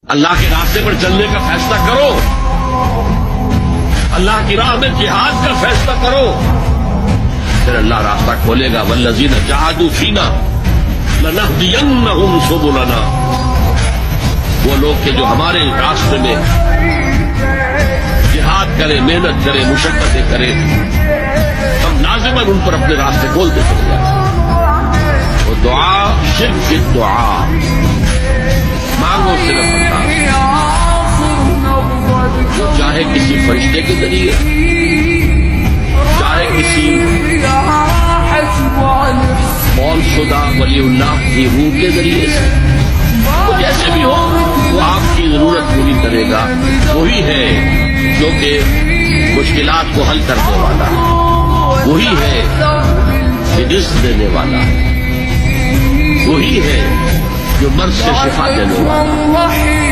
اللہ کے راستے پر چلنے کا فیصلہ کرو، اللہ کی راہ میں جہاد کا فیصلہ کرو، پھر اللہ راستہ کھولے گا۔ والذین جاہدوا فینا لنہدینہم سبلنا، وہ لوگ کہ جو ہمارے راستے میں جہاد کرے، محنت کرے، مشقتیں کرے، ہم لازماً ان پر اپنے راستے کھولتے چلے جائیں۔ وہ دعا شرک کی دعا، مانگو صرف اللہ، چاہے کسی فرشتے کے ذریعے، چاہے کسی قول شدہ ولی اللہ کی روح کے ذریعے سے، وہ جیسے بھی ہو وہ آپ کی ضرورت پوری کرے گا۔ وہی ہے جو کہ مشکلات کو حل کرنے والا ہے، وہی ہے کہ رزق دینے والا ہے، وہی ہے جو مرض سے شفا دینے والا ہے۔